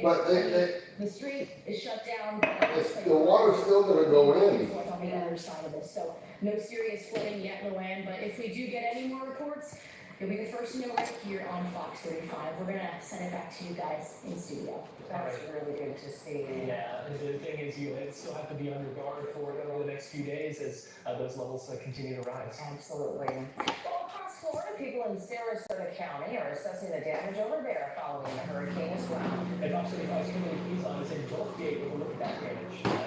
But The street is shut down. But the water's still gonna go in. What's on the other side of this, so no serious flooding yet in the land, but if we do get any more reports, you'll be the first to know right here on Fox 35. We're gonna send it back to you guys in studio. That's really good to see. Yeah, and the thing is, you still have to be on your guard for it over the next few days as those levels continue to rise. Absolutely. Well, across Florida, people in Sarasota County are assessing the damage over there following the hurricane as well. And Fox 35's Kimberly Pizon is in Gulfgate with a look at that damage.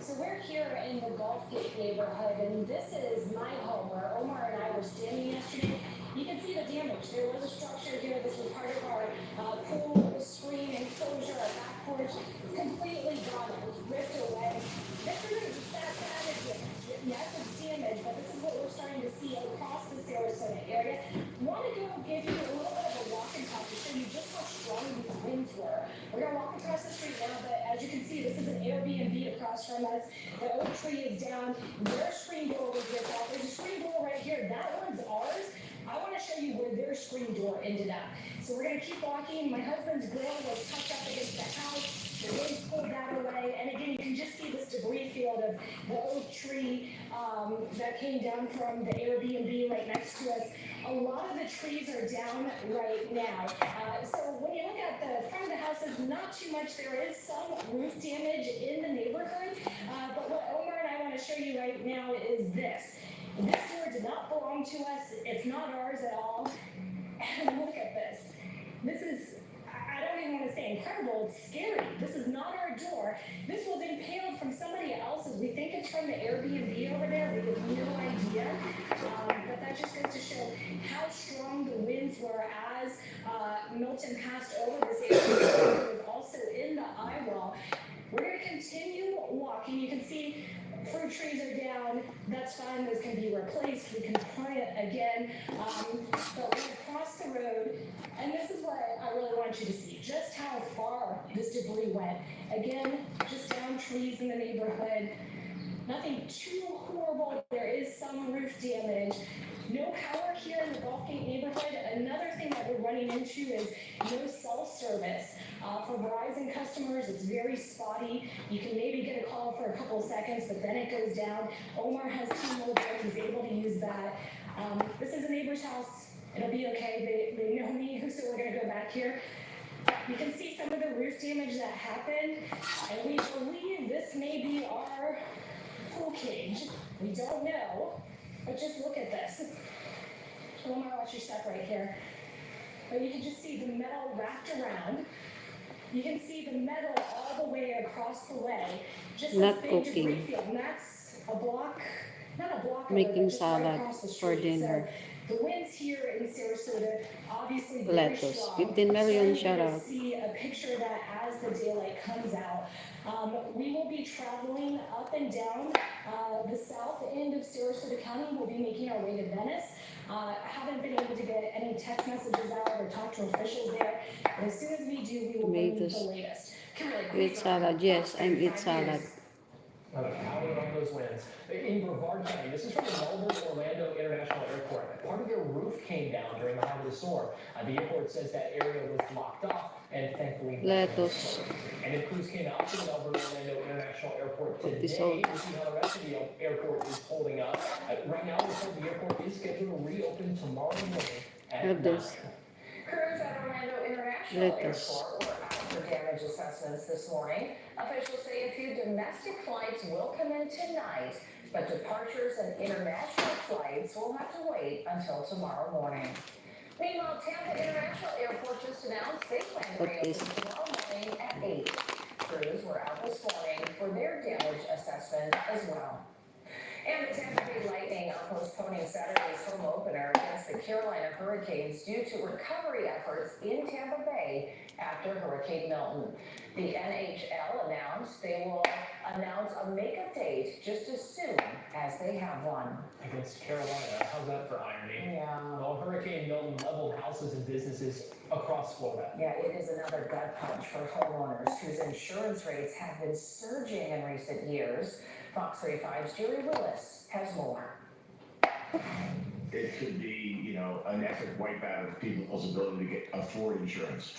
So we're here in the Gulfgate neighborhood, and this is my home where Omar and I were standing yesterday. You can see the damage. There was a structure here. This was part of our pool screen enclosure, our back porch. It's completely gone. It was ripped away. This isn't that bad of damage. Yes, it's damage, but this is what we're starting to see across the Sarasota area. I want to go give you a little bit of a walk and talk to show you just how strong these winds were. We're going to walk across the street now, but as you can see, this is an Airbnb across from us. The oak tree is down. Their screen door was ripped off. There's a screen door right here. That one's ours. I want to show you where their screen door ended up. So we're going to keep walking. My husband's grill was tucked up against the house. The winds pulled that away. And again, you can just see this debris field of the oak tree that came down from the Airbnb right next to us. A lot of the trees are down right now. So when you look at the front of the houses, not too much. There is some roof damage in the neighborhood. But what Omar and I want to show you right now is this. This door did not belong to us. It's not ours at all. And look at this. This is, I don't even want to say incredible, it's scary. This is not our door. This was impaled from somebody else's. We think it's from the Airbnb over there. We have no idea. But that just goes to show how strong the winds were as Milton passed over this area. It was also in the eye wall. We're going to continue walking. You can see fruit trees are down. That's fine. Those can be replaced. We can plant again. But we're going to cross the road. And this is what I really want you to see. Just how far this debris went. Again, just down trees in the neighborhood. Nothing too horrible. There is some roof damage. No power here in the Gulfgate neighborhood. Another thing that we're running into is no cell service. For Verizon customers, it's very spotty. You can maybe get a call for a couple of seconds, but then it goes down. Omar has T-Mobile. He's able to use that. This is a neighbor's house. It'll be okay. They know me, so we're going to go back here. You can see some of the roof damage that happened, and we believe this may be our pool cage. We don't know, but just look at this. Omar, watch your step right here. But you can just see the metal wrapped around. You can see the metal all the way across the way. Just Not this big cooking. debris field. And that's a block, not a block, Making but just right salad across the for street. dinner. So the winds here in Sarasota, obviously very Lettuce. strong. 15 million Starting to shout out. see a picture of that as the daylight comes out. We will be traveling up and down the south end of Sarasota County. We'll be making our way to Venice. Haven't been able to get any text messages out or talk to officials there. But as soon as we do, we will bring you the Tomatoes. latest. Kimberly, You eat please. salad. Yes, I'm eat salad. Power on those winds. In Brevard County, this is from the Melbourne-Orlando International Airport. Part of their roof came down during the height of the storm. The airport says that area was blocked off, and thankfully, Lettuce. And if crews came out to the Melbourne-Orlando International Airport today to Episode. see how the rest of the airport is holding up. Right now, we're told the airport is scheduled to reopen tomorrow morning at Have 9. this. Crews at Orlando International Lettuce. Airport were out for damage assessments this morning. Officials say a few domestic flights will come in tonight, but departures and international flights will have to wait until tomorrow morning. Meanwhile, Tampa International Airport just announced they plan to What reopen is- tomorrow morning at 8. Crews were out this morning for their damage assessment as well. And the Tampa Bay Lightning are postponing Saturday's home opener against the Carolina Hurricanes due to recovery efforts in Tampa Bay after Hurricane Milton. The NHL announced they will announce a makeup date just as soon as they have one. Against Carolina. How's that for irony? Yeah. Well, Hurricane Milton leveled houses and businesses across Florida. Yeah, it is another gut punch for homeowners whose insurance rates have been surging in recent years. Fox 35's Jerry Willis has more. It could be, an epic wipeout of people's ability to afford insurance.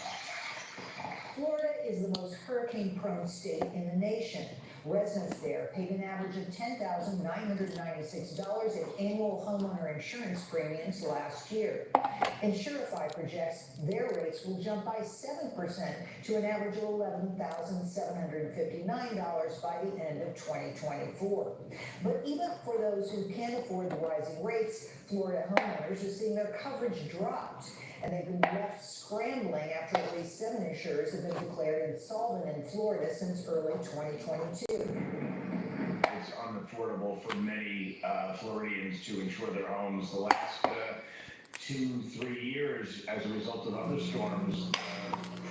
Florida is the most hurricane-prone state in the nation. Residents there paid an average of $10,996 in annual homeowner insurance premiums last year. Insurify projects their rates will jump by 7% to an average of $11,759 by the end of 2024. But even for those who can't afford the rising rates, Florida homeowners are seeing their coverage dropped, and they've been left scrambling after at least 7 insurers have been declared insolvent in Florida since early 2022. It's unaffordable for many Floridians to insure their homes. The last 2-3 years, as a result of other storms,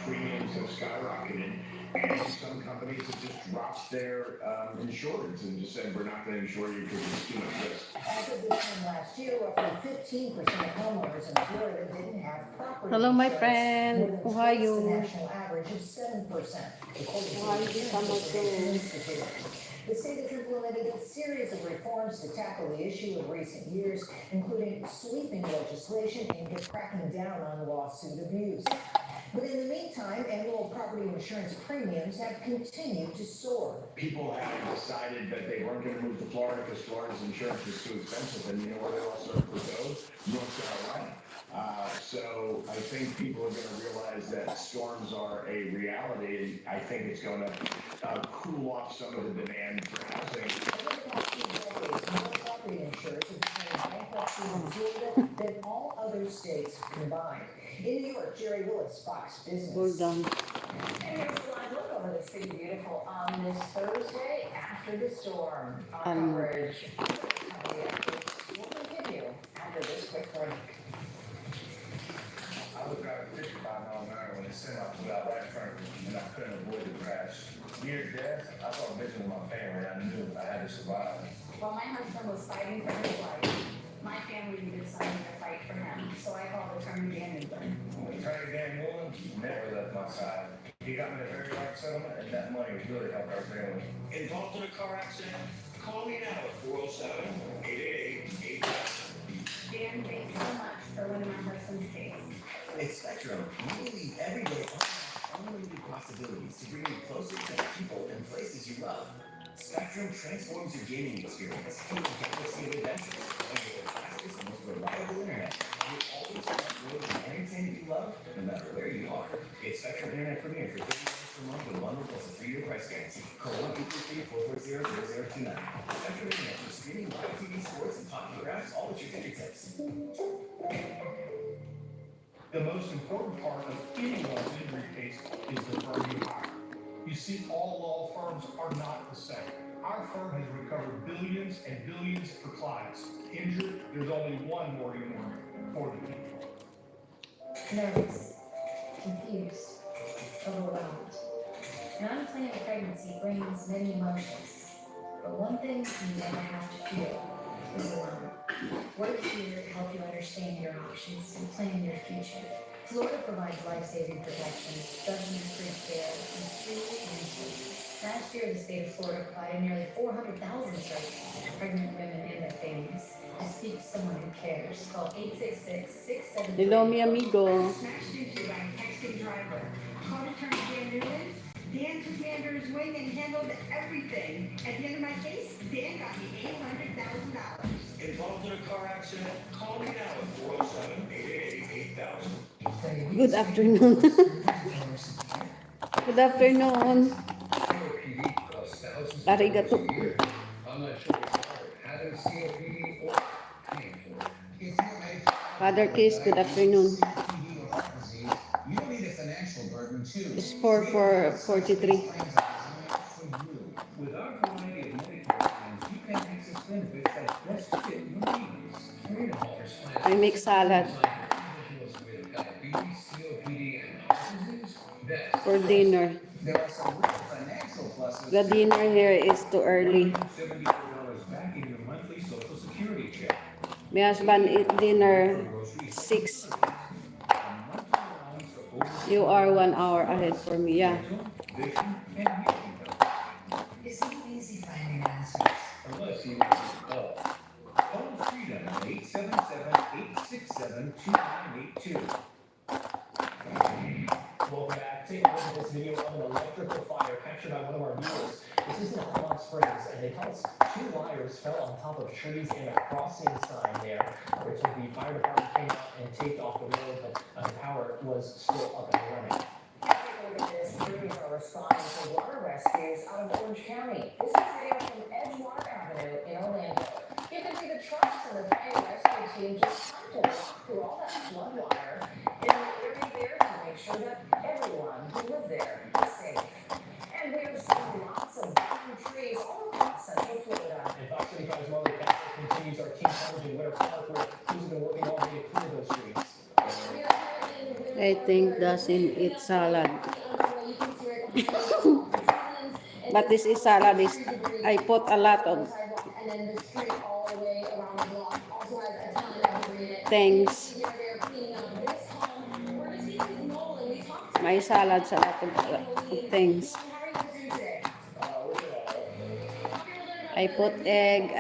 premiums have skyrocketed, and some companies have just dropped their insurance and just said, we're not going to insure you because it's too much risk. As of this time last year, roughly 15% of homeowners in Florida didn't have property Hello, my insurance, friend. more than How are twice the you? national average of 7%, according to Why the is it Insurance so much Information so? Institute. The state has implemented a series of reforms to tackle the issue in recent years, including sweeping legislation aimed at cracking down on lawsuit abuse. But in the meantime, annual property insurance premiums have continued to soar. People have decided that they weren't going to move to Florida because Florida's insurance was too expensive, and you know where they're all starting to go? North Carolina. So I think people are going to realize that storms are a reality, and I think it's going to cool off some of the demand for housing. Over the past 2 decades, more property insurers have declared bankruptcy in Florida than all other states combined. In New York, Jerry Willis, Fox Business. Hold on. And here's a live look over the City Beautiful on this Thursday after the storm. Our coverage of the recovery efforts will continue after this quick break. I was driving 55 miles an hour when the semi pulled out right in front of me, and I couldn't avoid the crash. Near death, I thought visiting my family. I knew I had to survive. While my husband was fighting for his life, my family needed someone to fight for him, so I called Attorney Dan Newland. Attorney Dan Newland never left my side. He got me the very right settlement, and that money really helped our family. Involved in a car accident? Call me now at 407-888-8000. Dan, thanks so much for winning my husband's case. At Spectrum, we believe every day unlimited possibilities to bring you closer to the people and places you love. Spectrum transforms your gaming experience to a galaxy of adventures, and with the fastest and most reliable internet, you'll always have more than entertainment you love, no matter where you are. Get Spectrum Internet Premier for $30 per month with a bundle plus a 3-year price guarantee. Call 1-833-440-0029. Spectrum Internet for streaming live TV, sports, and popular apps, all at your fingertips. The most important part of anyone's injury case is the firm you hire. You see, all law firms are not the same. Our firm has recovered billions and billions for clients. Injured, there's only one Morgan for the people. Nervous, confused, overwhelmed. An unplanned pregnancy brings many emotions, but one thing you never have to feel is alone. We're here to help you understand your options and plan your future. Florida provides life-saving protections, judgment-free care, and free resources. Last year, the state of Florida provided nearly 400,000 services to pregnant women and their families. To speak to someone who cares, call 866-673. Hello, mi amigo. Smashed into by a texting driver. Called Attorney Dan Newland. Dan took me under his wing and handled everything. At the end of my case, Dan got me $800,000. Involved in a car accident? Call me now at 407-888-8000. Good afternoon. Good afternoon. Arigato. I'm not sure it's having COPD or paying for it. Father Case, good afternoon. You don't need a financial burden too. It's 4443. With our variety of Medicare plans, you can access benefits that best fit your needs. Freedom offers plans I make salad for individuals with diabetes, COPD, and heart disease. That's for dinner. There are some real financial pluses. The dinner here is too early. $74 back in your monthly Social Security check. My husband eat dinner 6. You are 1 hour ahead for me, yeah. Vision, and hearing help. It's not easy finding answers. Unless you call. Call Freedom at 877-867-2982. Welcome back to take a look at this video of an electrical fire captured by one of our viewers. This is in Palm Springs, and they tell us 2 wires fell on top of trees and a crossing sign there, which the fire department came out and taped off the road, but the power was still up and running. Take a look at this. Crews are responding to water rescues out of Orange County. This is video from Edgewater Avenue in Orlando. You can see the trucks and the fire rescue team just come to walk through all that flood water in the area there to make sure that everyone who lives there is safe. And we're seeing lots of green trees all across Central Florida. And Fox 35's Marley Castle continues our team coverage in Winter Park, where crews have been working all day to clear those streets. I think doesn't eat salad. But this is salad. I put a lot of things. My salad's a lot of things. I put egg.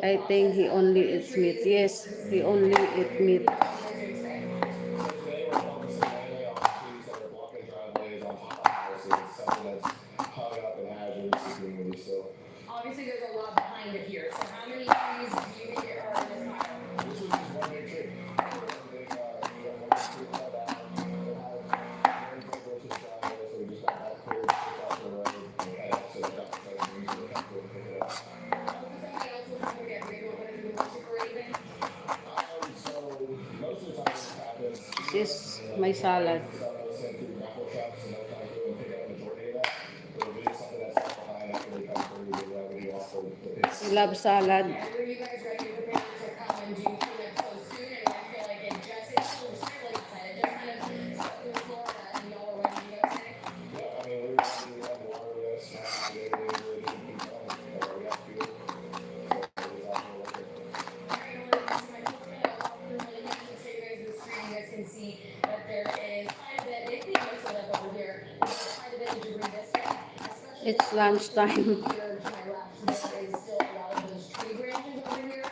I think he only eats meat. Yes, he only eats meat. Today we're focusing mainly on trees that are blocking driveways on top of houses, something that's hung up and hazardous to the community, so. Obviously, there's a lot behind it here. So how many trees do you think are in this pile? This was just one big tree. One big, we got one big tree cut down, we had very big bushes down there, so we just got that cleared, took off the road, and cut out, so we got the site, we usually have to pick it up. So most of the time this happens. This is my salad. I love salad. Are you guys ready to prepare to come and do cleanup so soon? And I feel like it just, it's so exciting, like I said, it just kind of stuck through Florida and y'all are ready to go today. Yeah, I mean, we have water, we have snacks, we have really good things on it, we have fuel. So it was out there looking. You guys can see that there is quite a bit, if you notice it up over here, there's quite a bit of debris this way. It's lunchtime. Here to my left, there is still a lot of those tree branches over here.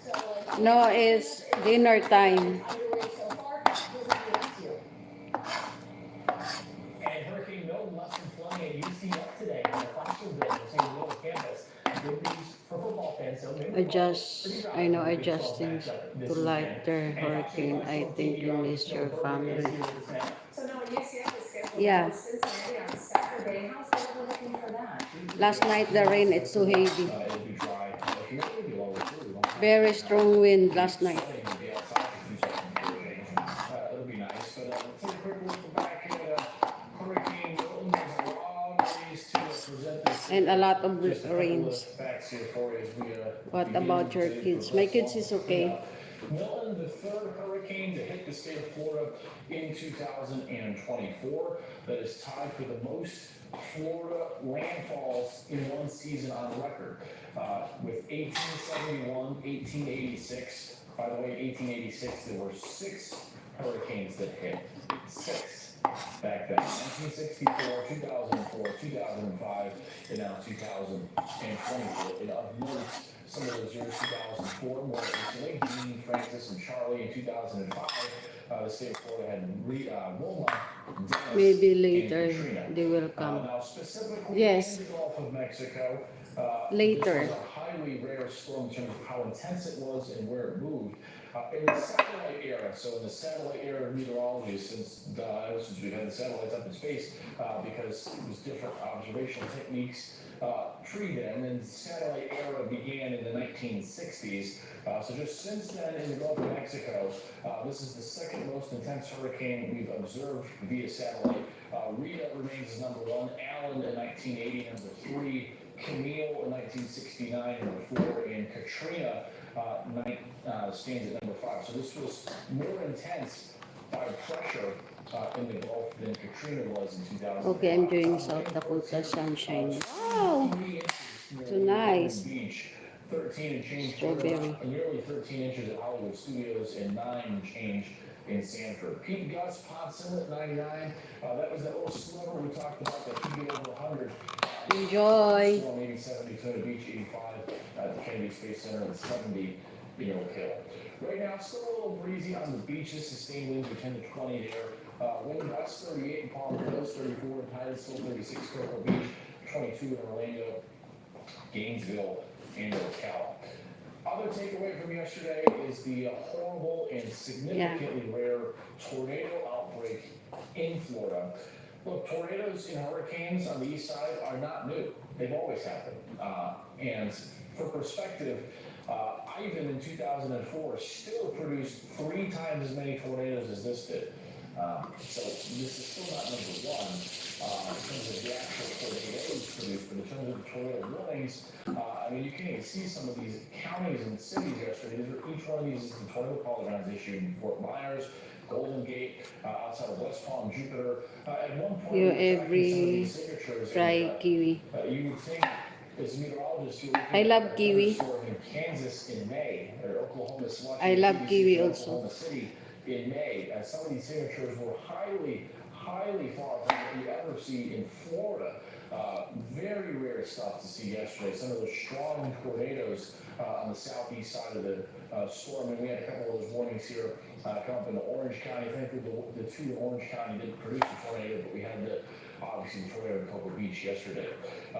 So like, No, it's dinner time. underway so far, those are the last year. And Hurricane Milton left some flooding at UCF today in the classroom building, St. Louis campus. Good news for football fans. So Adjusting to lighter hurricane. I think you miss your family. So now UCF is scheduled Yeah. for Cincinnati on Saturday. How's the weather looking for that? Last night the rain, it's so heavy. It'll be dry. It'll be longer too. Very strong wind last night. It'll be nice, but let's take a quick look back at Hurricane Milton. There's a lot of ways to present this. And a lot of Just a couple rains. of facts here for you as we, What begin about your to kids? My progress kids along. is okay. Milton, the third hurricane to hit the state of Florida in 2024, that is tied for the most Florida landfalls in one season on record, with 1871, 1886. By the way, 1886, there were 6 hurricanes that hit. 6 back then. 1964, 2004, 2005, and now 2024. And of note, some of those years, 2004, more recently, Dean, Francis, and Charlie. In 2005, the state of Florida had Wilma, Dennis, Maybe and later Katrina. they will come. Now, specifically Yes. in the Gulf of Mexico, Later. this was a highly rare storm in terms of how intense it was and where it moved. In the satellite era, so in the satellite era of meteorology, since we had the satellites up in space, because it was different observational techniques pre-then, and the satellite era began in the 1960s. So just since then, in the Gulf of Mexico, this is the second most intense hurricane we've observed via satellite. Rita remains as number 1, Allen in 1980, number 3, Camille in 1969, number 4, and Katrina stands at number 5. So this was more intense by pressure in the Gulf than Katrina was in 2005. Okay, I'm doing South Dakota sunshine. Wow, so nice. Beach, 13 and change, Strawberry. nearly 13 inches at Hollywood Studios, and 9 and change in Sanford. Pete Gus, Ponce Inlet, 99. That was that little sliver we talked about that could be over 100. Enjoy. Storm 87, Daytona Beach, 85 at the Kennedy Space Center, and 70 in Oak Hill. Right now, it's still a little breezy on the beaches. Sustained winds are 10 to 20 there. Wind west 38 in Palm Coast, 34 in Titusville, 36 Cocoa Beach, 22 in Orlando, Gainesville, and Ocala. Other takeaway from yesterday is the horrible and significantly rare tornado outbreak in Florida. Look, tornadoes and hurricanes on the east side are not new. They've always happened. And for perspective, Ivan in 2004 still produced 3 times as many tornadoes as this did. So this is still not number one in terms of the actual tornadoes produced, but in terms of the tornado warnings, I mean, you can even see some of these counties and cities yesterday. Each one of these is the tornado polygons issued in Fort Myers, Golden Gate, outside of West Palm, Jupiter. At one point, You we were tracking some of every these signatures, try and, kiwi. you would think, as a meteorologist, you would think I love that a kiwi. thunderstorm in Kansas in May, or Oklahoma, I love Washington, kiwi D.C., also. Oklahoma City in May. Some of these signatures were highly far from what you ever see in Florida. Very rare stuff to see yesterday. Some of those strong tornadoes on the southeast side of the storm, and we had a couple of those warnings here come up in Orange County. Thankfully, the 2 in Orange County didn't produce a tornado, but we had obviously the tornado in Cocoa Beach yesterday.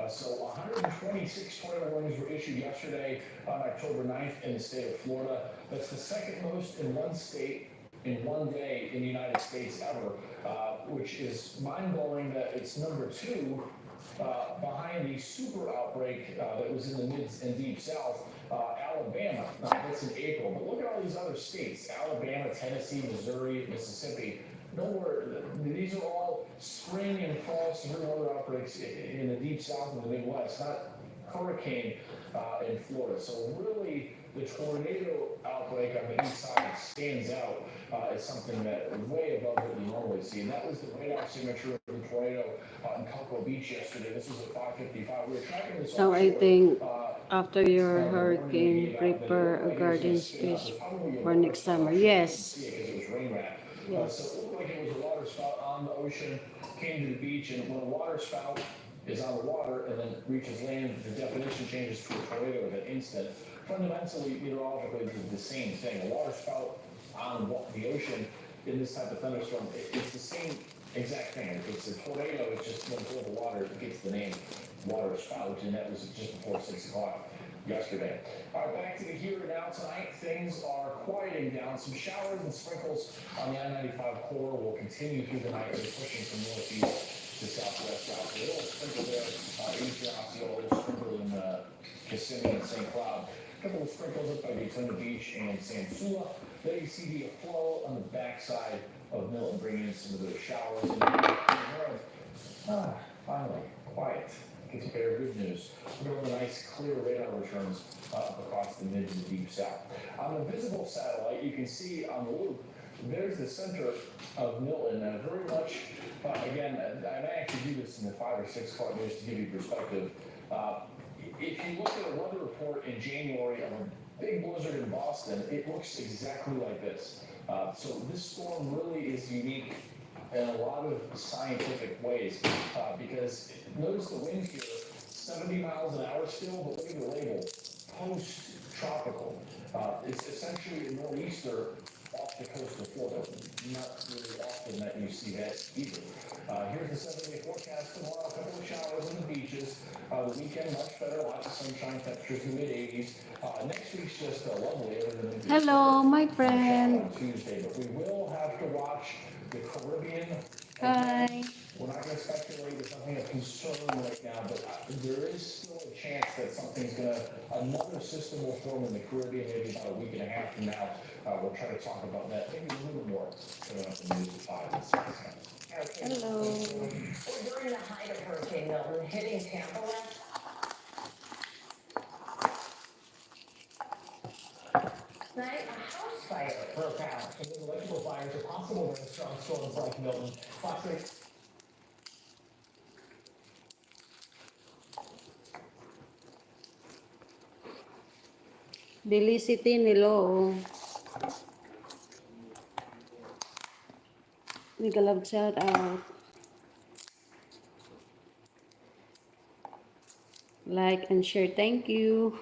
So 126 tornado warnings were issued yesterday on October 9th in the state of Florida. That's the second most in one state in one day in the United States ever, which is mind-blowing that it's number 2 behind the super outbreak that was in the mid and deep south, Alabama. That's in April. But look at all these other states: Alabama, Tennessee, Missouri, Mississippi. Nowhere. These are all spring and fall severe weather outbreaks in the deep south and the Midwest, not hurricane in Florida. So really, the tornado outbreak on the east side stands out as something that is way above what we normally see. And that was the radar signature of the tornado in Cocoa Beach yesterday. This was at 5:55. We were tracking this. So I think after your hurricane, prepare a garden space for next summer. Yes. Because it was rain wrapped. Yes. So it looked like it was a water spout on the ocean, came to the beach, and when a water spout is on the water and then reaches land, the definition changes to a tornado at an instant. Fundamentally, meteorologically, it's the same thing. A water spout on the ocean in this type of thunderstorm, it's the same exact thing. If it's a tornado, it's just when it's over water, it gets the name water spout, and that was just before 6 o'clock yesterday. All right, back to the here and now tonight. Things are quieting down. Some showers and sprinkles on the I-95 corridor will continue through the night. They're pushing from northeast to southwest out. So a little sprinkle there, east Osceola, a little sprinkle in Kissimmee and St. Cloud. A couple of sprinkles up by Daytona Beach and San Sula. Then you see the flow on the backside of Milton, bringing in some of those showers. And finally, quiet. Gets better good news. We're going to have a nice clear radar returns up across the mid and deep south. On the visible satellite, you can see on the loop, there's the center of Milton. Very much, again, I may actually do this in the 5 or 6 part news to give you perspective. If you look at a weather report in January of a big blizzard in Boston, it looks exactly like this. So this storm really is unique in a lot of scientific ways, because notice the wind here, 70 miles an hour still, but look at the label, post-tropical. It's essentially a nor'easter off the coast of Florida. Not really often that you see that either. Here's the 7-day forecast tomorrow. A couple of showers on the beaches. The weekend much better, lots of sunshine, temperatures in the mid-80s. Next week's just lovely. Hello, my On friend. Tuesday, but we will have to watch the Caribbean. Hi. We're not going to speculate. There's nothing of concern right now, but there is still a chance that another system will form in the Caribbean maybe about a week and a half from now. We'll try to talk about that maybe a little more coming up in the news at 5 and 6. Hello. Well, during the height of Hurricane Milton hitting Tampa last night, a house fire broke out. And then electrical fires are possible during strong storms like Milton. Fox 3. Felicity nilo. Big love shout out. Like and share. Thank you.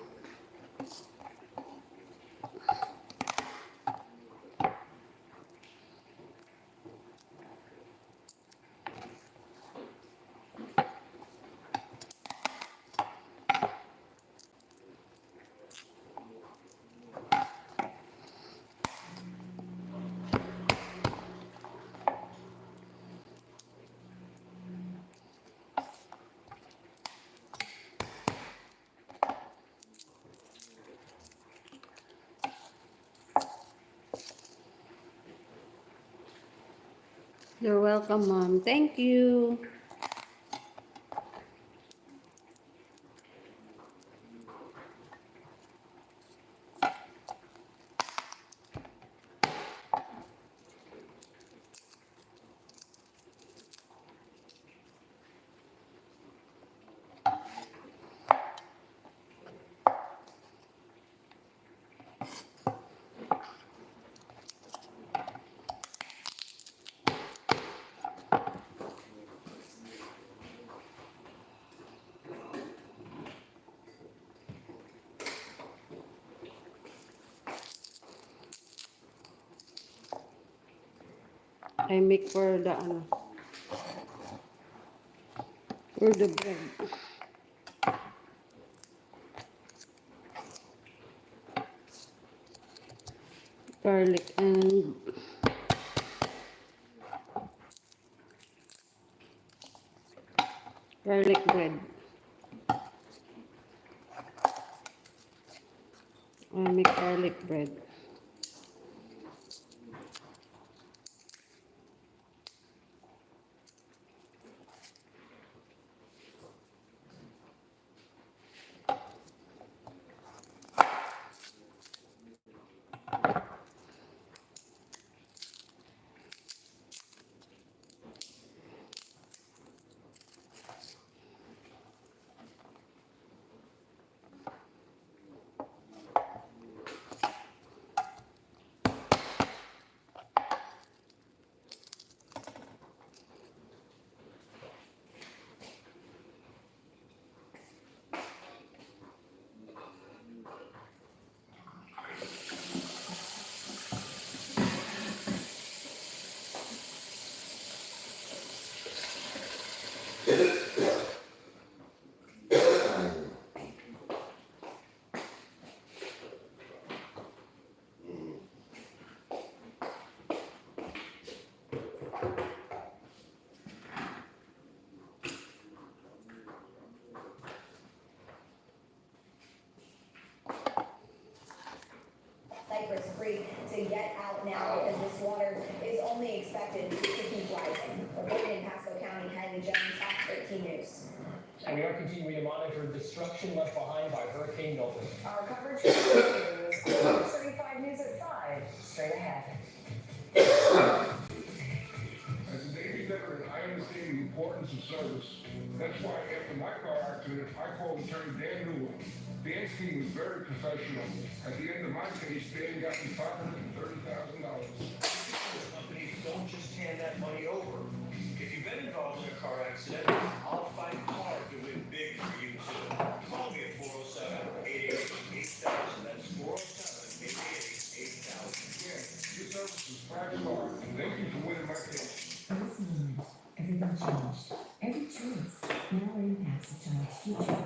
You're welcome, Mom. Thank you. I make for the for the bread. Garlic and garlic bread. I make garlic bread. Cypress Creek to get out now because this water is only expected to keep rising. Reporting in Pasco County, Heidi Jones, Fox 13 News. And we are continuing to monitor destruction left behind by Hurricane Milton. Our coverage continues. 35 News at 5. Straight ahead. As a Navy veteran, I understand the importance of service. That's why after my car accident, I called attorney Dan Newell. Dan's team was very professional. At the end of my case, Dan got me $530,000. Companies don't just hand that money over. If you've been involved in a car accident, I'll fight hard to win big for you too. Call me at 407-888-8000. That's 407-888-8000. Again, your service is five stars. Thank you for winning my case. At this moment, everything changed. Every choice now impacts a child's future.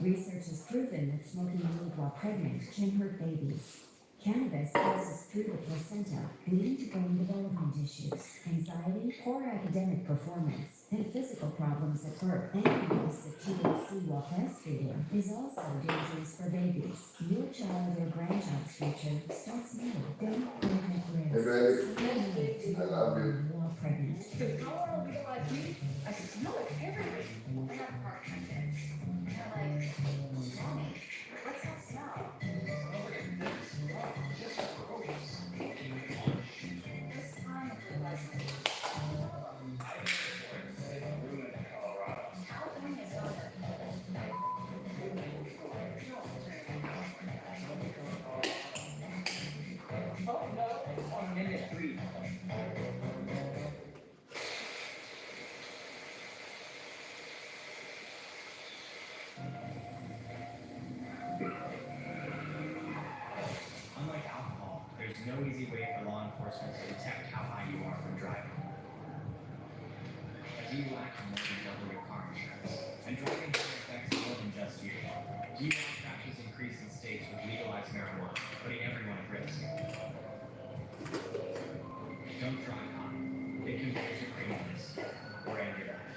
Research has proven that smoking weed while pregnant can hurt babies. Cannabis passes through the placenta, leading to brain development issues, anxiety, poor academic performance, and physical problems at birth. Any use of THC while breastfeeding is also dangerous for babies. Your child or grandchild's future starts now. Don't put it at risk. Hey, baby. I love you. While pregnant. I want to be like you. I said, no, it's everybody. I have a heart attack. And I'm like, Mommy, what's that smell? This time of your life. California is over. Oh no, on minute 3. Unlike alcohol, there's no easy way for law enforcement to detect how high you are when driving. Do you lack more than double your car insurance? And driving affects more than just you. DUI crashes increase in states with legalized marijuana, putting everyone at risk. Don't drive high. It can cause your criminals or end your life.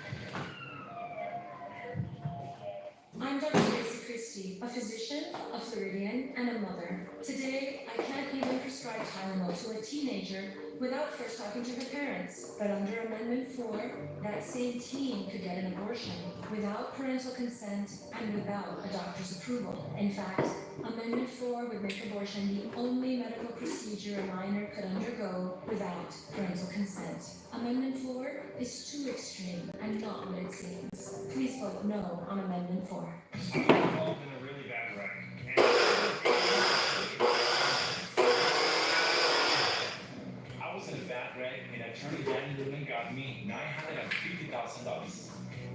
I'm Dr. Tracy Christie, a physician, a Floridian, and a mother. Today, I can't even prescribe Tylenol to a teenager without first talking to her parents. But under Amendment 4, that same teen could get an abortion without parental consent and without a doctor's approval. In fact, Amendment 4 would make abortion the only medical procedure a minor could undergo without parental consent. Amendment 4 is too extreme and not what it seems. Please vote no on Amendment 4. I'm involved in a really bad wreck. I was in a bad wreck and attorney Danny Newman got me $950,000.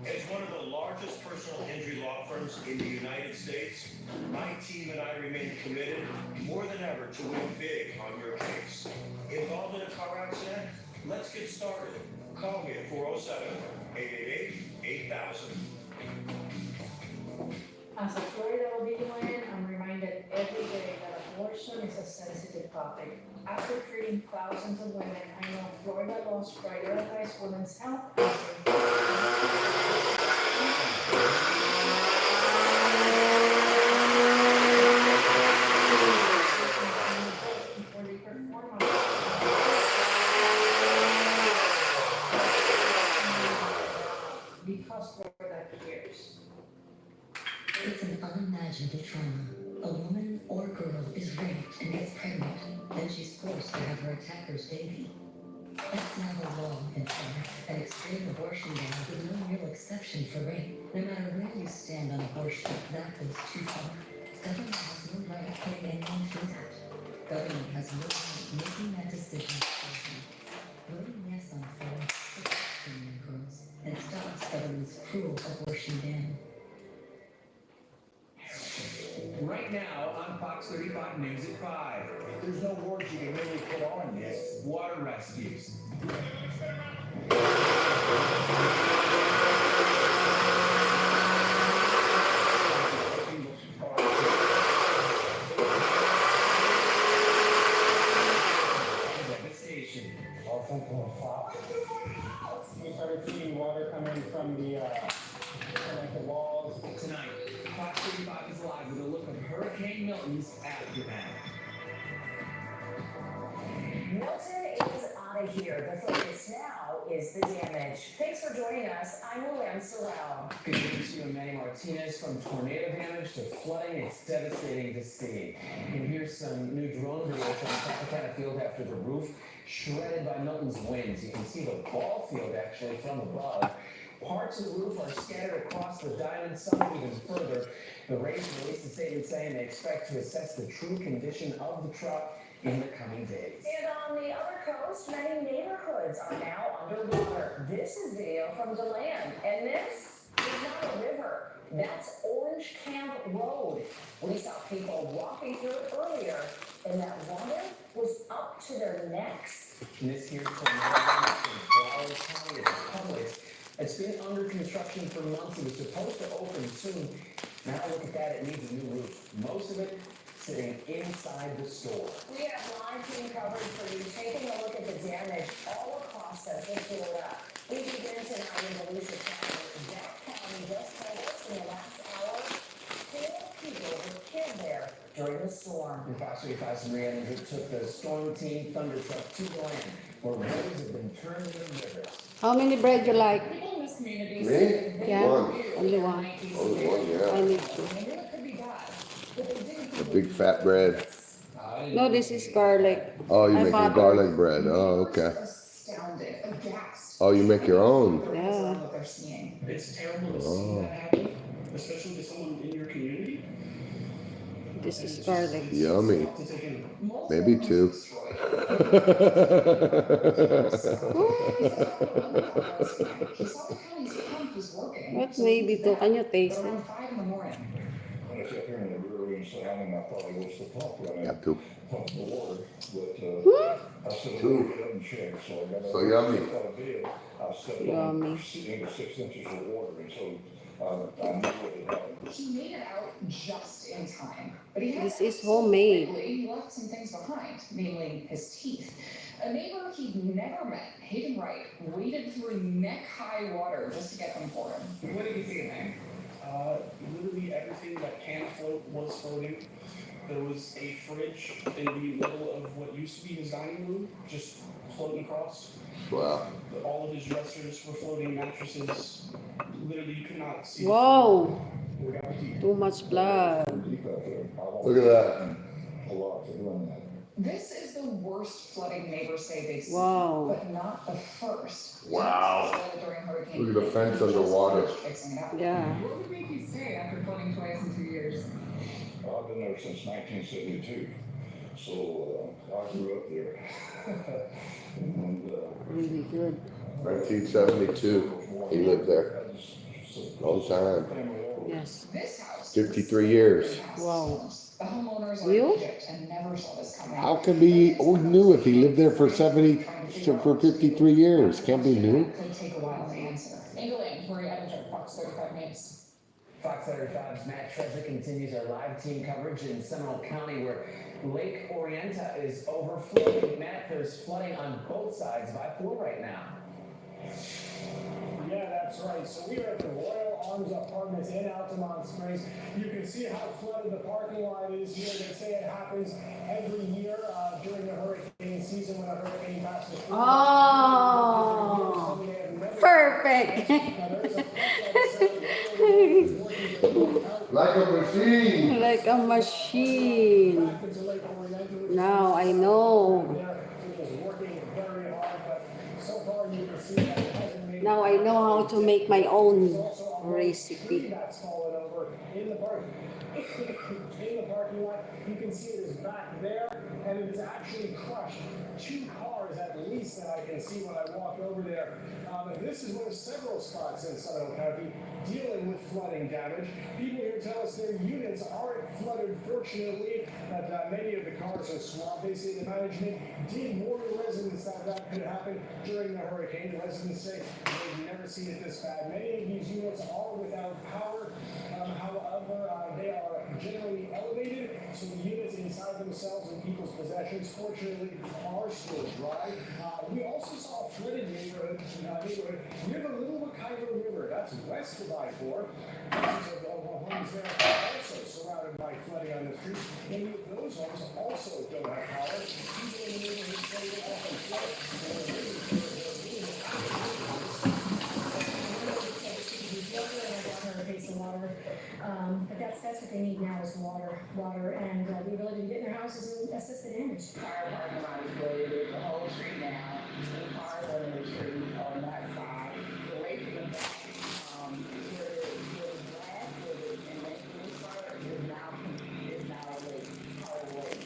As one of the largest personal injury law firms in the United States, my team and I remain committed more than ever to win big on your case. Involved in a car accident? Let's get started. Call me at 407-888-8000. As a Florida OBGYN, I'm reminded every day that abortion is a sensitive topic. After treating thousands of women, I know Florida laws prioritize women's health and safety. Before they perform because Florida cares. It's an unimaginable trauma. A woman or girl is raped and gets pregnant, then she's forced to have her attacker's baby. That's now the law in Florida, an extreme abortion ban with no real exception for rape. No matter where you stand on abortion, that goes too far. Government has no right putting anyone through that. Government has no right making that decision for you. Voting yes on 4 protects women and girls and stops government's cruel abortion ban. Right now on Fox 35 News at 5. There's no words you can really put on this. Water rescues. Devastation. We started seeing water coming from the walls. Tonight, Fox 35 is live with a look of Hurricane Milton's aftermath. Milton is out of here. The focus now is the damage. Thanks for joining us. I'm Luann Sorrell. Good news to you and Manny Martinez. From tornado damage to flooding, it's devastating to see. And here's some new drone video from Tropicana Field after the roof shredded by Milton's winds. You can see the ball field actually from above. Parts of the roof are scattered across the diamond, some even further. The Rays released a statement saying they expect to assess the true condition of the truck in the coming days. And on the other coast, many neighborhoods are now underwater. This is video from DeLand, and this is not a river. That's Orange Camp Road. We saw people walking through it earlier, and that water was up to their necks. And this here's from Broward County. It's Publix. It's been under construction for months. It was supposed to open soon. Now look at that, it needs a new roof. Most of it sitting inside the store. We have live team coverage for you, taking a look at the damage all across Central Florida. We begin tonight in Volusia County. That county just told us in the last hour, 4 people were killed there during the storm. And Fox 35's Maria Andrew took the storm team thunder truck to the land where roads have been turned into rivers. How many bread you like? People in this community Me? say that Yeah, only one. Only one, yeah. I need two. they knew it could be bad, but they didn't A big fat bread. No, this is garlic. Oh, you I make your bought- garlic bread. Oh, okay. astounded, aghast. Oh, you make your own. Yeah. What they're seeing. It's terrible to see Oh. that happen, especially to someone in your community. This is garlic. Yummy. To take in. Maybe 2. What maybe two? Can you taste it? When I sat there in the rear room, so I probably was the pump running. Got 2. Pump the water, but I said, Two. "Look, it doesn't check," so I got. So yummy. Got a bid. I stepped Yummy. on into 6 inches of water, and so I knew what had happened. He made it out just in time, but he had This is homemade. He left some things behind, namely his teeth. A neighbor he'd never met, Hayden Wright, waded through neck-high water just to get them for him. What did you see, man? Literally everything that can float was floating. There was a fridge in the middle of what used to be his dining room, just floating across. Wow. All of his dressers were floating, mattresses. Literally, you could not see. Wow. Too much blood. Look at that. This is the worst flooding neighbors say they've seen, Wow. but not the first. Wow. During Hurricane Look at the fence underwater. fixing it up. Yeah. What would make you stay after flooding twice in 2 years? I've been there since 1972, so I grew up there. And, Really good. 1972. He lived there. Long time. Yes. This house. 53 years. Wow. The homeowners are You? in Egypt and never saw this coming. How can be old new if he lived there for 53 years? Can't be new. Could take a while to answer. England, where you editor, Fox 35 News. Fox 35's Matt Trezza continues our live team coverage in Seminole County where Lake Orienta is overflowing. Matt, there's flooding on both sides of I-4 right now. Yeah, that's right. So we are at the Royal Arms Apartments in Altamont Springs. You can see how flooded the parking lot is here. They say it happens every year during the hurricane season when a hurricane passes through. Oh, perfect. Like a machine. Like a machine. Now I know. Now I know how to make my own recipe. In the parking lot, you can see it is back there, and it is actually crushed 2 cars at least that I can see when I walk over there. This is one of several spots in Seminole County dealing with flooding damage. People here tell us their units aren't flooded, fortunately, that many of the cars are swamped. They say the management did warn the residents that that could happen during the hurricane. The residents say they've never seen it this bad. Many of these units are without power. However, they are generally elevated, so the units inside themselves and people's possessions, fortunately, are still dry. We also saw a flooded neighborhood near the Little McIver River. That's west of I-4. Thousands of homes there are also surrounded by flooding on the street. Many of those homes also don't have power. People in the neighborhood say they often flood. Water, but that's what they need now is water, and the ability to get in their houses and assess the damage. Fire parking lot is flooded, the whole street now, the cars on the street on that side, the lake in the back, where the grass was and Lake Lewisburg is now a lake, whole lake.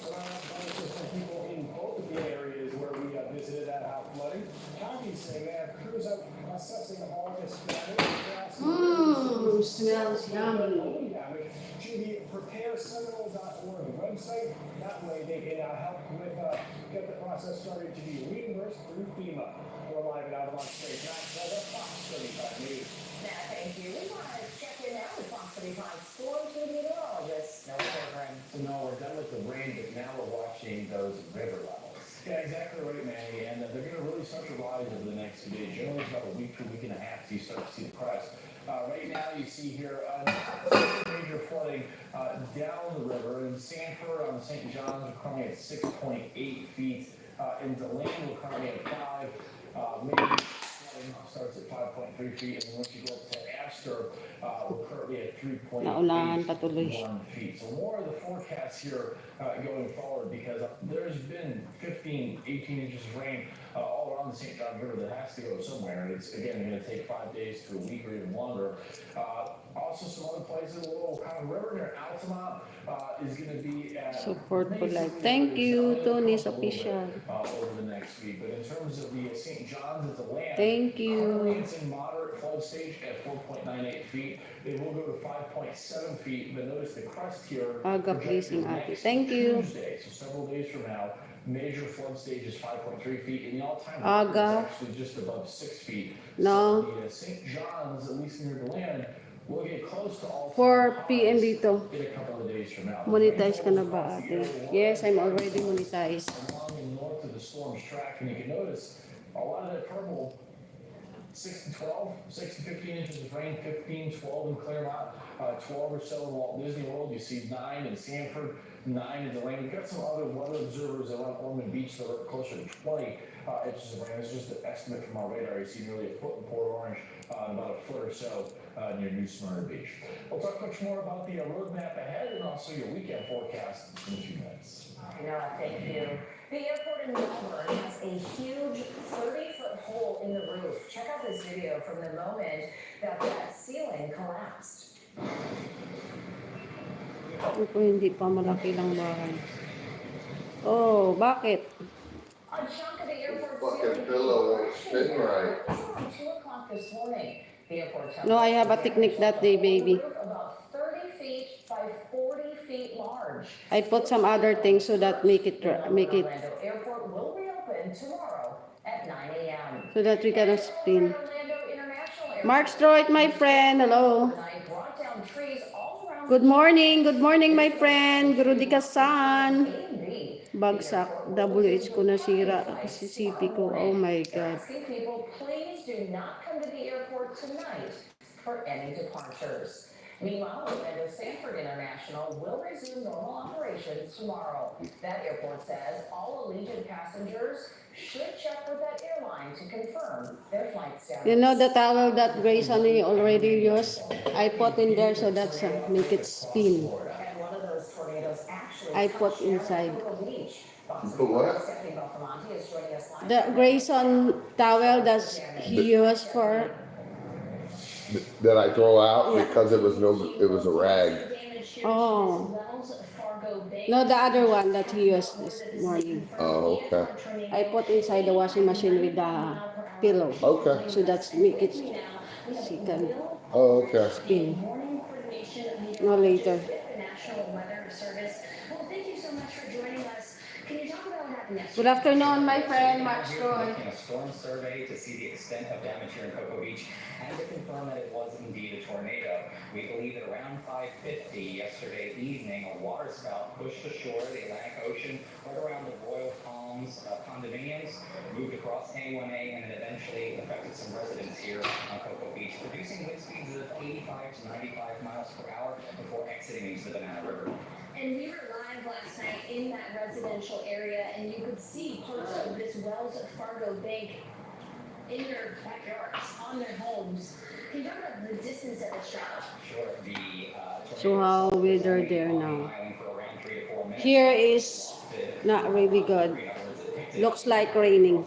So some people in both of the areas where we visited that have flooding. County's saying they have crews out assessing all this damage. Smells yummy. To the prepareseminole.org website. That way they can help with get the process started to be reimbursed through FEMA. We're live at Altamont Springs. Matt Trezza, Fox 35 News. Now, thank you. We want to check in now with Fox 35 Storms meteorologist Noah Berggren. So no, we're done with the rain, but now we're watching those river levels. Yeah, exactly right, Manny. And they're going to really start to rise over the next few days. Generally, it's about a week to a week and a half till you start to see the crest. Right now, you see here major flooding down the river. In Sanford on St. John's, we're currently at 6.8 feet. In Deland, we're currently at 5. Major flooding starts at 5.3 feet. And then once you go up to Astor, we're currently at 3.81 feet. So more of the forecast here going forward because there's been 15, 18 inches of rain all around the St. Johns River that has to go somewhere. And it's, again, going to take 5 days to a week or even longer. Also, some other places, a little kind of river near Altamont is going to be at... Support for life. Thank you, Tony's official. Over the next week. But in terms of the St. John's at the land... Thank you. Currently it's in moderate flood stage at 4.98 feet. It will go to 5.7 feet. But notice the crest here... Aga, pleasing ate. Thank you. Tuesday, so several days from now, major flood stage is 5.3 feet, and the all-time Aga. record is actually just above 6 feet. No. So the St. John's, at least near the land, will get close to all 4 p.m. dito. in a couple of days from now. Monetize ka na ba, ate? Yes, I'm already monetized. Along and north of the storm's track, and you can notice a lot of that purple 6 to 12, 6 to 15 inches of rain, 15, 12 in Claremont, 12 or so in Walt Disney World. You see 9 in Sanford, 9 in Delaney. We've got some other weather observers around Ormond Beach that are closer to 20 inches of rain. It's just an estimate from our radar. You see nearly a foot in Port Orange and about a foot or so near New Smyrna Beach. We'll talk much more about the roadmap ahead and also your weekend forecast in a few minutes. Thank you. The airport in Melbourne has a huge 30-foot hole in the roof. Check out this video from the moment that ceiling collapsed. Ito hindi pa malaki lang bahay. Oh, bakit? A chunk of the airport Fucking pillow won't spin right. Around 2 o'clock this morning, the airport No, I have a picnic that day, baby. about 30 feet by 40 feet large. I put some other things so that make it Orlando Airport will reopen tomorrow at 9 a.m. so that we can spin. Orlando International Airport Mark Stroit, my friend, hello. brought down trees all around Good morning, my friend. Rudy Kasan. Bagsak, WH ko nasira, CCP ko, oh my God. asking people, please do not come to the airport tonight for any departures. Meanwhile, Orlando Sanford International will resume normal operations tomorrow. That airport says all Allegiant passengers should check with that airline to confirm their flight status. You know the towel that Grace Honey already used? I put in there so that's make it spin. And one of those tornadoes actually I put inside. Put what? Stephanie Beltramonte is joining us live. The Grayson towel that he used for, That I throw out because it was a rag. oh. No, the other one that he used this morning. Oh, okay. I put inside the washing machine with the pillow. Okay. So that's make it, she can Oh, okay. spin. No, later. National Weather Service. Well, thank you so much for joining us. Can you talk about what happened yesterday? Good afternoon, my friend, Mark We're Stroy. conducting a storm survey to see the extent of damage here in Cocoa Beach and to confirm that it was indeed a tornado. We believe that around 5:50 yesterday evening, a water spout pushed ashore the Atlantic Ocean right around the Royal Palms condominiums, moved across A1A, and then eventually affected some residents here on Cocoa Beach, producing wind speeds of 85 to 95 miles per hour before exiting into the Banana River. And we were live last night in that residential area, and you could see parts of this Wells Fargo bank in their backyards, on their homes. Can you talk about the distance that it's traveled? Sure. So how weather there now? Here is not really good. Looks like raining.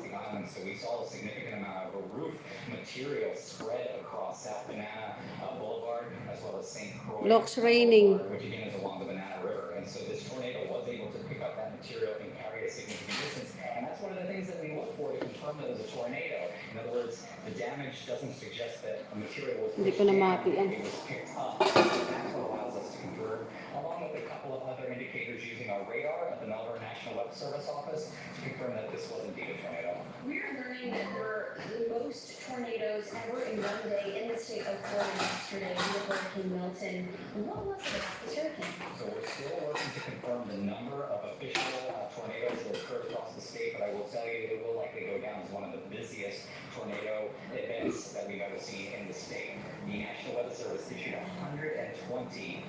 So we saw a significant amount of roof material spread across South Banana Boulevard as well as St. Croix. Looks raining. Which again is along the Banana River. And so this tornado was able to pick up that material and carry a significant distance. And that's one of the things that we look for to confirm that it was a tornado. In other words, the damage doesn't suggest that a material was Hindi pushed ko na down, mati yan. it was picked up. That's what allows us to confirm, along with a couple of other indicators using our radar at the Melbourne National Weather Service office to confirm that this was indeed a tornado. We are learning that there were the most tornadoes ever in one day in the state of Florida yesterday with Hurricane Milton. What was it about this hurricane? So we're still working to confirm the number of official tornadoes that occurred across the state, but I will tell you it will likely go down as one of the busiest tornado events that we've ever seen in the state. The National Weather Service issued 120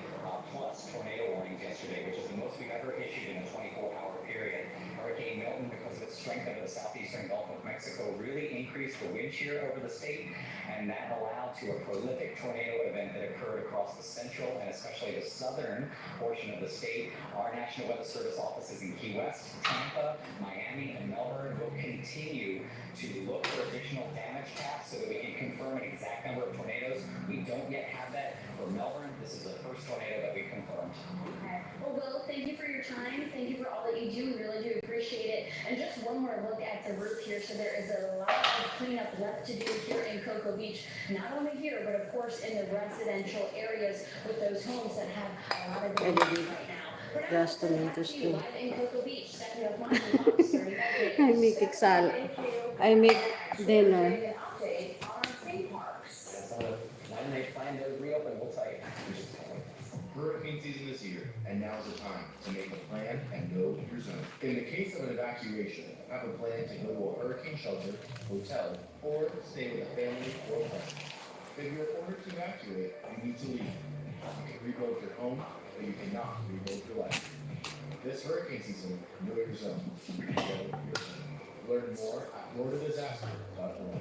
plus tornado warnings yesterday, which is the most we've ever issued in a 24-hour period. Hurricane Milton, because of its strength over the southeastern Gulf of Mexico, really increased the wind shear over the state, and that allowed to a prolific tornado event that occurred across the central and especially the southern portion of the state. Our National Weather Service offices in Key West, Tampa, Miami, and Melbourne will continue to look for additional damage paths so that we can confirm an exact number of tornadoes. We don't yet have that for Melbourne. This is the first tornado that we confirmed. Okay. Well, Will, thank you for your time. Thank you for all that you do. We really do appreciate it. And just one more look at the roof here. So there is a lot of cleanup left to do here in Cocoa Beach. Not only here, but of course in the residential areas with those homes that have a lot of damage right now. Just tomatoes too. Live in Cocoa Beach, Stephanie Beltramonte, Fox 30. I make it I make dinner. Update on our theme parks. When they plan to reopen, we'll tell you. Hurricane season is here, and now is the time to make a plan and know your zone. In the case of an evacuation, have a plan to go to a hurricane shelter, hotel, or stay with a family or friend. If you're ordered to evacuate, you need to leave. You can rebuild your home, but you cannot rebuild your life. This hurricane season, know your zone. Learn more at FloridaDisaster.org.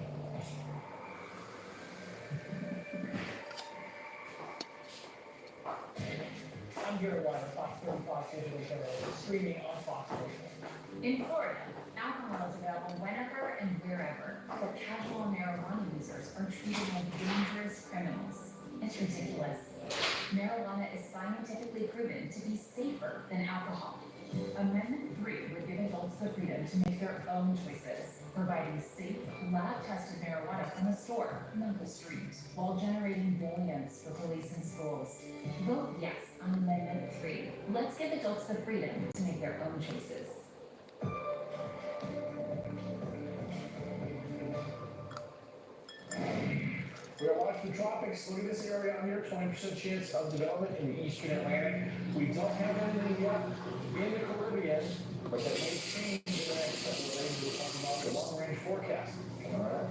I'm Gary Wyder, Fox 35 Digital Show, streaming on Fox Digital. In Florida, alcohol is available whenever and wherever, but casual marijuana users are treated like dangerous criminals. It's ridiculous. Marijuana is scientifically proven to be safer than alcohol. Amendment 3 would give adults the freedom to make their own choices, providing safe, lab-tested marijuana from the store, not the street, while generating billions for police and schools. Vote yes on Amendment 3. Let's give adults the freedom to make their own choices. We are watching the tropics. Look at this area out here, 20% chance of development in the eastern Atlantic. We don't have anything yet in the Caribbean, but that may change in the next couple of days. We're talking about the long-range forecast. All right.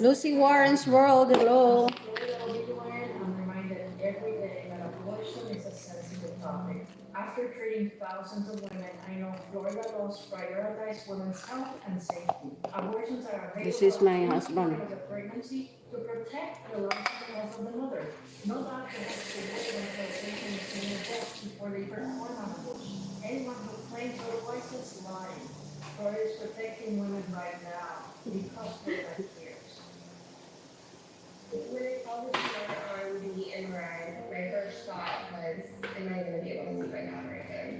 Lucy Warren's World, hello. I'm reminded every day that abortion is a sensitive topic. After treating thousands of women, I know Florida laws prioritize women's health and safety. Abortions are available. This is my husband. Of the pregnancy to protect the life and health of the mother. No doctor has to do until a patient is in death before they perform an abortion. Anyone who claims otherwise is lying. Florida is protecting women right now because Florida cares. When I saw the tumor on the MRI, my first thought was, am I going to be able to see my daughter again?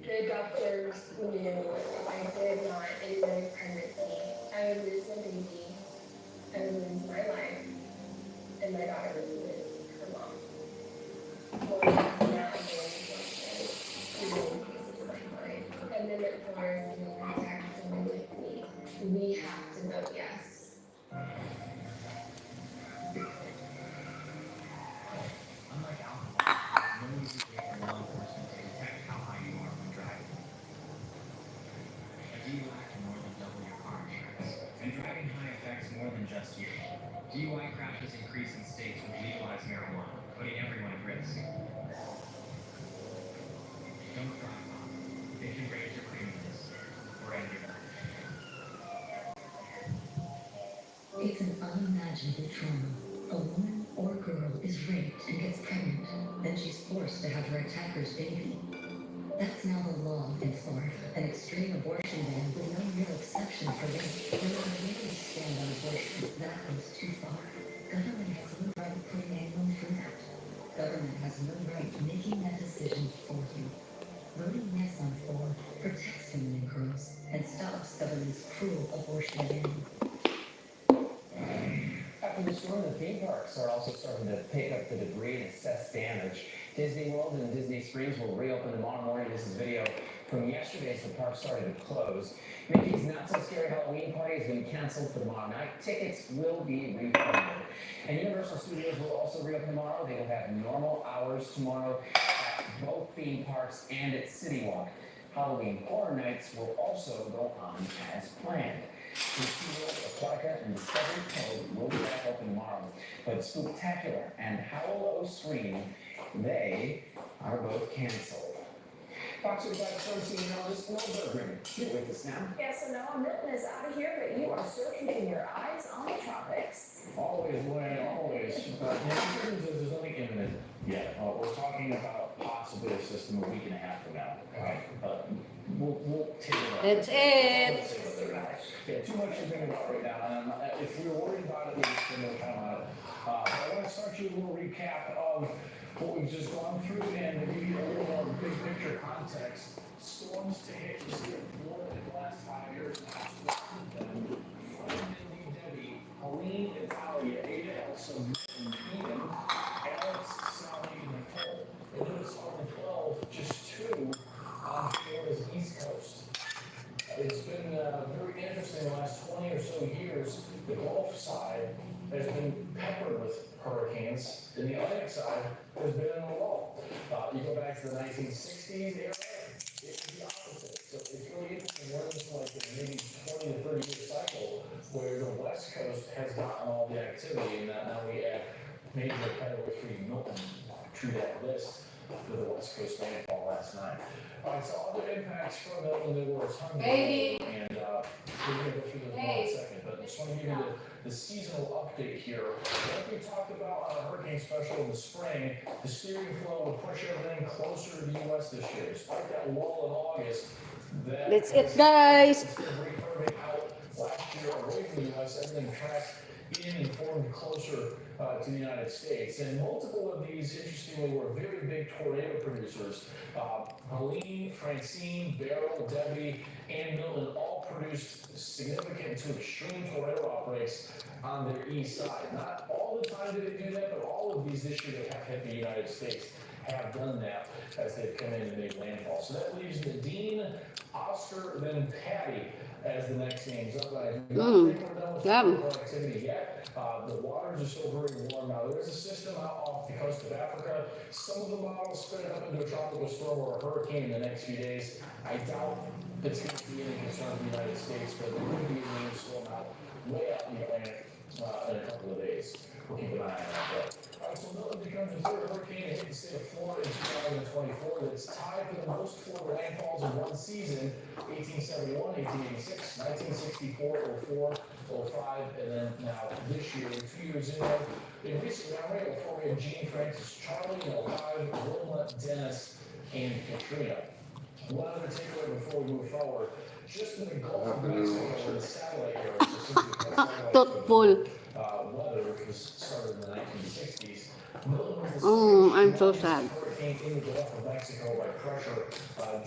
The doctors knew if I did not end my pregnancy, I would lose my baby, I would lose my life, and my daughter would lose her mom. Well, that's not a very important even in cases like mine. Amendment 4 is to protect women like me. We have to vote yes. Unlike alcohol, no easy way for law enforcement to detect how high you are when driving. A DUI can more than double your car insurance, and driving high affects more than just you. DUI crashes increase in states with legalized marijuana, putting everyone at risk. Don't drive on. It can raise your premiums or end your life. It's an unimaginable trauma. A woman or girl is raped and gets pregnant, then she's forced to have her attacker's baby. That's now the law in Florida, an extreme abortion ban with no real exception for rape. No matter where you stand on abortion, that goes too far. Government has no right putting anyone through that. Government has no right making that decision for you. Voting yes on 4 protects women and girls and stops government's cruel abortion ban. After the storm, the theme parks are also starting to pick up the debris and assess damage. Disney World and Disney Springs will reopen tomorrow morning. This is video from yesterday as the park started to close. Mickey's Not So Scary Halloween Party has been canceled for tomorrow night. Tickets will be refunded. And Universal Studios will also reopen tomorrow. They will have normal hours tomorrow at both theme parks and at City Walk. Halloween Horror Nights will also go on as planned. SeaWorld, Aquatica, and Discovery Cove will be back open tomorrow. But Spooktacular and Howl-O-Scream, they are both canceled. Fox 35 Sunset Elvis Goldberg, you're with us now. Yeah, so now Milton is out of here, but you are still keeping your eyes on the tropics. Always, Lynn, always. But there's nothing imminent yet. We're talking about possibly a system a week and a half from now. We'll take it up. That's it. Yeah, too much to think about right now. And if we were worried about it, we'd spend more time on it. But I want to start you with a little recap of what we've just gone through and to give you a little more big picture context. Storms to hit the state of Florida in the last 5 years. Frank, Mindy, Debbie, Helene, Italia, Ada, Elsa, and Eden, Alex, Sally, and Nicole. And then it's on the 12, just 2 on Florida's East Coast. It's been very interesting the last 20 or so years. The Gulf side has been peppered with hurricanes. And the Atlantic side has been in a lull. You go back to the 1960s era, it was the opposite. So it's really interesting. We're into like a maybe 20 to 30 year cycle where the West Coast has gotten all the activity, and now we add major Category 3 Milton to that list for the West Coast landfall last night. All right, so other impacts from Milton, there were a ton of Baby. and we're gonna go through those in a second, but I just want to give you the seasonal update here. Like we talked about on our hurricane special in the spring, the steering flow will push everything closer to the U.S. this year. Despite that lull in August, that That's it, guys. instead of recurving out last year away from the U.S., everything tracked in and formed closer to the United States. And multiple of these, interestingly, were very big tornado producers. Helene, Francine, Beryl, Debbie, and Milton all produced significant to extreme tornado outbreaks on their east side. Not all the time did it do that, but all of these this year that have hit the United States have done that as they've come in and made landfall. So that leaves Nadine, Oscar, then Patty as the next names up. I do not think we're done with tornado activity yet. The waters are still very warm now. There is a system out off the coast of Africa. Some of the models spin it up into a tropical storm or a hurricane in the next few days. I doubt it's going to be any concern for the United States, but there could be a rainstorm out way out in the Atlantic in a couple of days. We'll keep an eye on that. All right, so Milton becomes the third hurricane to hit the state of Florida in 2024 that's tied for the most Florida landfalls in one season: 1871, 1886, 1964, 04, 05, and then now this year, 2 years in there. In recent memory, Florida, Gene, Francis, Charlie, 05, Wilma, Dennis, and Katrina. One other takeaway before we move forward: just in the Gulf of Mexico, in the satellite area, Thoughtful. weather, which was started in the 1960s. Milton was the Oh, I'm so sad. hurricane in the Gulf of Mexico by pressure,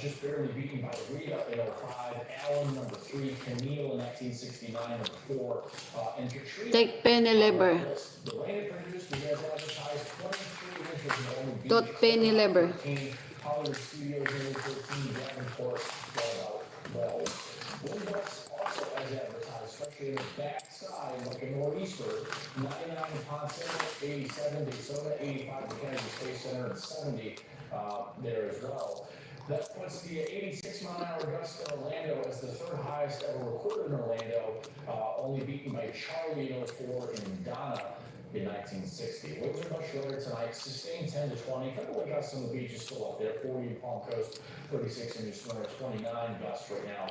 just barely beaten by Rita in 05, Allen number 3, Camille in 1969 number 4, and Katrina. Take penny liver. The rain it produced was as advertised 23 inches in Omaha Beach. Tot penny liver. Hollywood Studios in 13, Davenport, about 12. Wind gusts also as advertised, especially in the backside, like a nor'easter. 99 in Poncino, 87 Daytona, 85 the Kennedy Space Center, and 70 there as well. That puts the 86-mile-an-hour gust in Orlando as the third highest ever recorded in Orlando, only beaten by Charlie in 04 and Donna in 1960. Winds are much lower tonight, sustained 10 to 20. Kind of like us on the beach is still up there, 40 in Palm Coast, 36 in New Smyrna, 29 gusts right now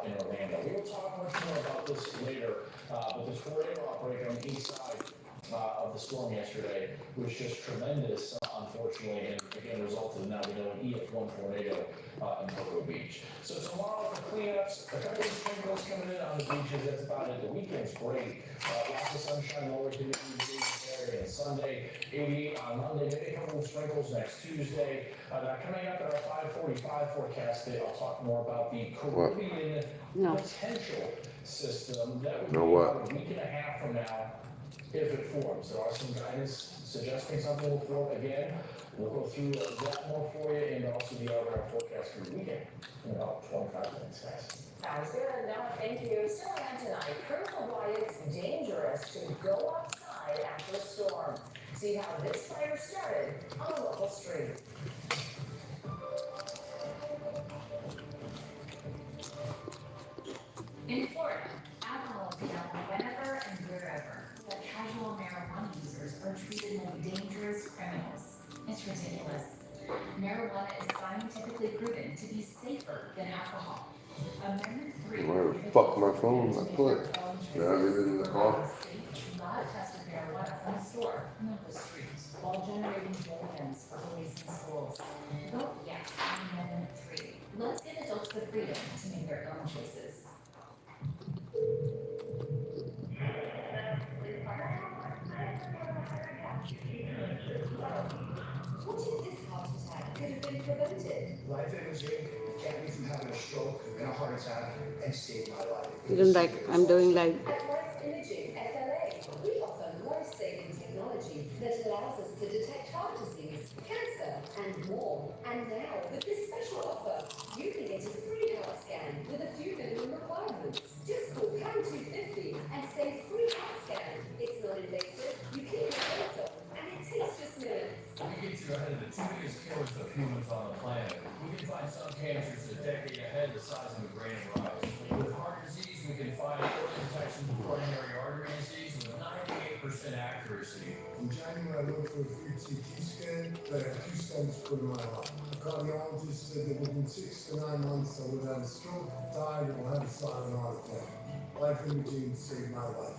in Orlando. We will talk much more about this later, but the tornado outbreak on the east side of the storm yesterday was just tremendous, unfortunately, and again resulted in now we know an EF1 tornado in Cocoa Beach. So tomorrow for cleanups, a couple of sprinkles coming in on the beaches. That's about it. The weekend's great. Lots of sunshine, lower humidity Saturday and Sunday. 88 on Monday. Maybe a couple of sprinkles next Tuesday. Now coming up at our 5:45 forecast day, I'll talk more about the Caribbean potential system. That would be about a week and a half from now, if it forms. There are some guidance suggesting something will form again. We'll go through that more for you, and also the other forecast for the weekend in about 25 minutes, guys. Sounds good. No, thank you. Still on tonight, proof of why it's dangerous to go outside after a storm. See how this fire started on a local street. In Florida, alcohol is available whenever and wherever, but casual marijuana users are treated like dangerous criminals. It's ridiculous. Marijuana is scientifically proven to be safer than alcohol. Amendment 3. Fuck my phone, I put. Did I leave it in the car? Not tested marijuana from the store, not the street, while generating billions for police and schools. Vote yes on Amendment 3. Let's give adults the freedom to make their own choices. What if this heart attack could have been prevented? Life imaging kept me from having a stroke and a heart attack and saved my life. You don't like, I'm doing live. At Life Imaging FLA, we offer life-saving technology that allows us to detect heart disease, cancer, and more. And now, with this special offer, you can get a free heart scan with a few minimum requirements. Just call pound 250 and say free heart scan. It's not invasive, you keep your photo, and it takes just minutes. We get you ahead of the two biggest killers of humans on the planet. We can find some cancers a decade ahead the size of a grain of rice. With heart disease, we can find early detection of coronary artery disease with a 98% accuracy accuracy. In January, I went for a free CT scan that had 2 stents put in my heart. The cardiologist said that within 6 to 9 months I would have a stroke, died, or have a silent heart attack. Life imaging saved my life.